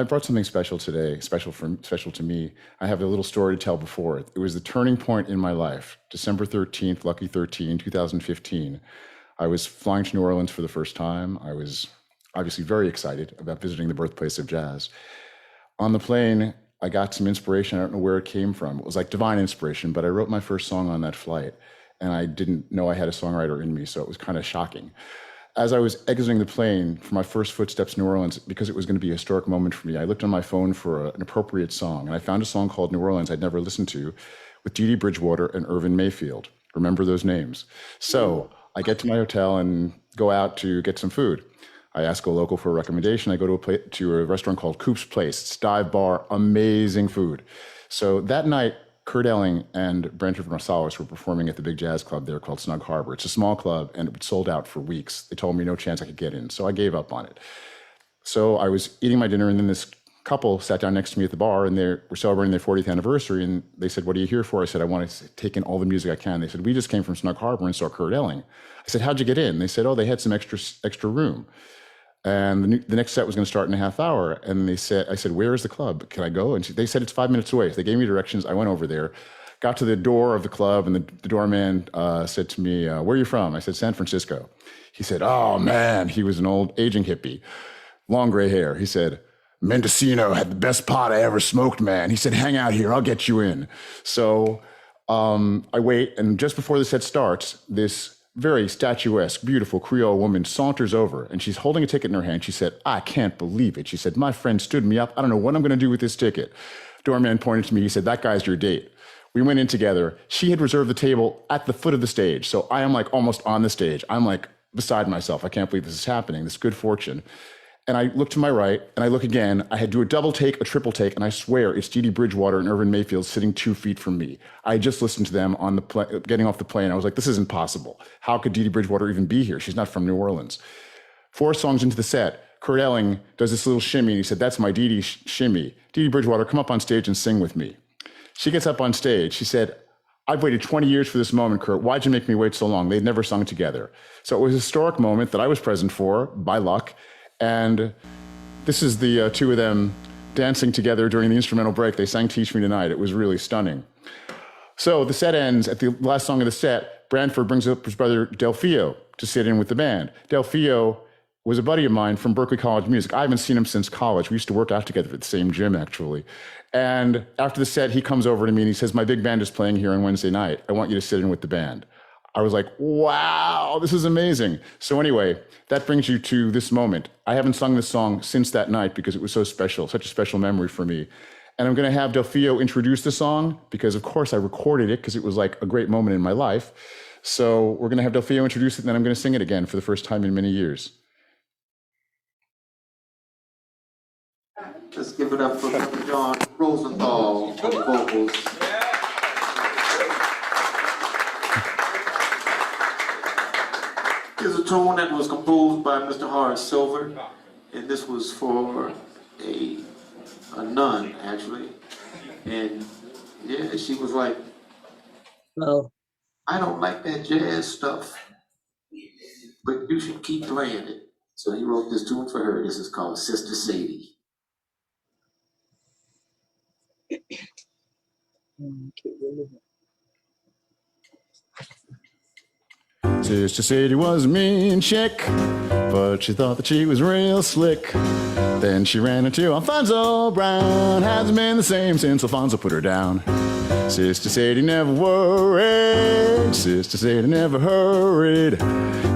I brought something special today, special to me. I have a little story to tell before it. It was the turning point in my life. December 13th, lucky 13, 2015. I was flying to New Orleans for the first time. I was obviously very excited about visiting the birthplace of jazz. On the plane, I got some inspiration. I don't know where it came from. It was like divine inspiration, but I wrote my first song on that flight, and I didn't know I had a songwriter in me, so it was kind of shocking. As I was exiting the plane for my first footsteps in New Orleans, because it was going to be a historic moment for me, I looked on my phone for an appropriate song, and I found a song called New Orleans I'd never listened to with Dee Dee Bridgewater and Irvin Mayfield. Remember those names. So I get to my hotel and go out to get some food. I ask a local for a recommendation. I go to a restaurant called Coop's Place. It's a dive bar, amazing food. So that night, Kurt Elling and Branford Marsalis were performing at the big jazz club there called Snug Harbor. It's a small club, and it sold out for weeks. They told me no chance I could get in, so I gave up on it. So I was eating my dinner, and then this couple sat down next to me at the bar, and they were celebrating their 40th anniversary, and they said, "What are you here for?" I said, "I want to take in all the music I can." They said, "We just came from Snug Harbor and saw Kurt Elling." I said, "How'd you get in?" They said, "Oh, they had some extra room." And the next set was going to start in a half hour. And I said, "Where is the club? Can I go?" And they said, "It's 5 minutes away." So they gave me directions. I went over there, got to the door of the club, and the doorman said to me, "Where are you from?" I said, "San Francisco." He said, "Oh, man." He was an old aging hippie, long gray hair. He said, "Mendocino had the best pot I ever smoked, man." He said, "Hang out here. I'll get you in." So I wait. And just before the set starts, this very statuesque, beautiful Creole woman saunters over, and she's holding a ticket in her hand. She said, "I can't believe it." She said, "My friend stood me up. I don't know what I'm going to do with this ticket." Doorman pointed to me. He said, "That guy's your date." We went in together. She had reserved the table at the foot of the stage. So I am like almost on the stage. I'm like beside myself. I can't believe this is happening, this good fortune. And I look to my right, and I look again. I had to do a double take, a triple take, and I swear it's Dee Dee Bridgewater and Irvin Mayfield sitting 2 feet from me. I just listened to them on the getting off the plane. I was like, this isn't possible. How could Dee Dee Bridgewater even be here? She's not from New Orleans. 4 songs into the set, Kurt Elling does this little shimmy, and he said, "That's my Dee Dee shimmy. Dee Dee Bridgewater, come up on stage and sing with me." She gets up on stage. She said, "I've waited 20 years for this moment, Kurt. Why'd you make me wait so long?" They'd never sung together. So it was a historic moment that I was present for, by luck. And this is the two of them dancing together during the instrumental break. They sang "Teach Me Tonight." It was really stunning. So the set ends. At the last song of the set, Branford brings up his brother Delfio to sit in with the band. Delfio was a buddy of mine from Berklee College of Music. I haven't seen him since college. We used to work out together at the same gym, actually. And after the set, he comes over to me and he says, "My big band is playing here on Wednesday night. I want you to sit in with the band." I was like, wow, this is amazing. So anyway, that brings you to this moment. I haven't sung this song since that night because it was so special, such a special memory for me. And I'm going to have Delfio introduce the song because, of course, I recorded it because it was like a great moment in my life. So we're going to have Delfio introduce it, and then I'm going to sing it again for the first time in many years. Let's give it up for Jon Rosenthal on vocals. Here's a tune that was composed by Mr. Horace Silver, and this was for a nun, actually. And yeah, she was like, "No, I don't like that jazz stuff, but you should keep playing it." So he wrote this tune for her. This is called Sister Sadie. Sister Sadie was a mean chick, but she thought that she was real slick. Then she ran into Alfonso Brown. Hasn't been the same since Alfonso put her down. Sister Sadie never worried. Sister Sadie never hurried.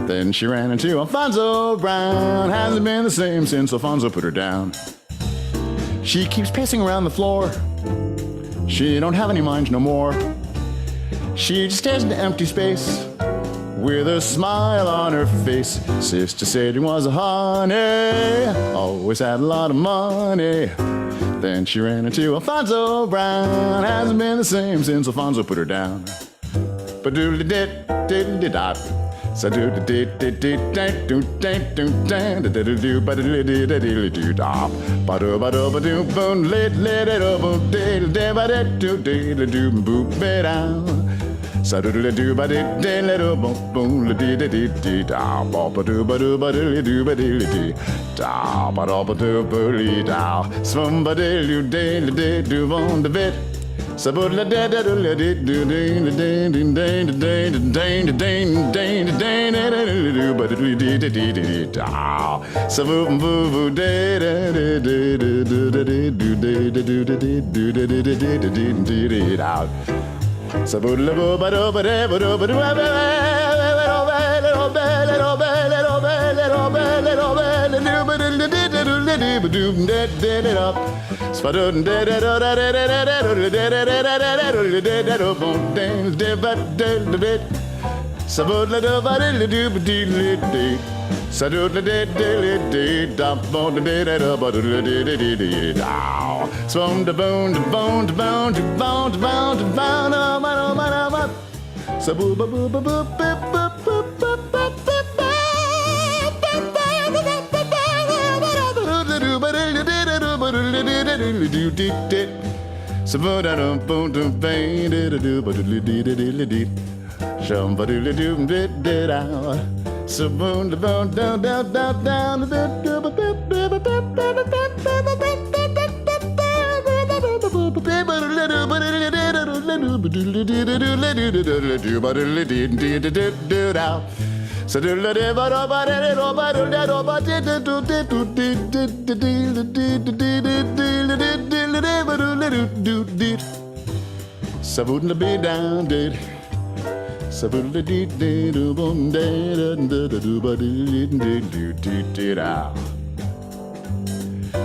Then she ran into Alfonso Brown. Hasn't been the same since Alfonso put her down. She keeps pacing around the floor. She don't have any mind no more. She just stares into empty space with a smile on her face. Sister Sadie was a honey, always had a lot of money. Then she ran into Alfonso Brown. Hasn't been the same since Alfonso put her down. Ba-doodle-dit-dit-dit-dot. Sa do do do ba dee dee le do boom boom le dee dee dee dee da ba ba do ba do ba dee do ba dee dee da ba da ba do ba dee da swum ba dee do dee le dee do on the bit. Sa bo la dee da do le dee do dee le dee dee dee dee dee dee dee dee dee dee do ba dee dee dee dee dee da sa boom boo boo dee dee dee dee dee dee do dee dee do dee do dee dee dee dee dee dee da. Sa bo la bo ba do ba dee ba do ba do ba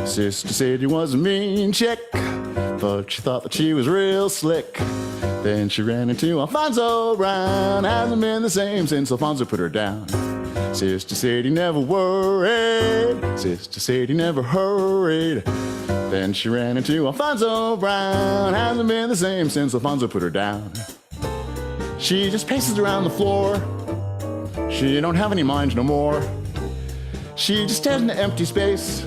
Sister Sadie was a mean chick, but she thought that she was real slick. Then she ran into Alfonso Brown. Hasn't been the same since Alfonso put her down. Sister Sadie never worried. Sister Sadie never hurried. Then she ran into Alfonso Brown. Hasn't been the same since Alfonso put her down. She just paces around the floor. She don't have any mind no more. She just stares into empty space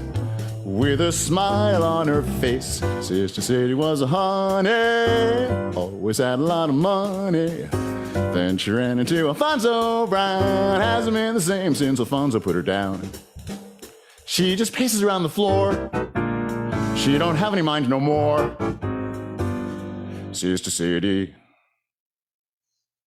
with a smile on her face. Sister Sadie was a honey, always had a lot of money. Then she ran into Alfonso Brown. Hasn't been the same since Alfonso put her down. She just paces around the floor. She don't have any mind no more. Sister Sadie.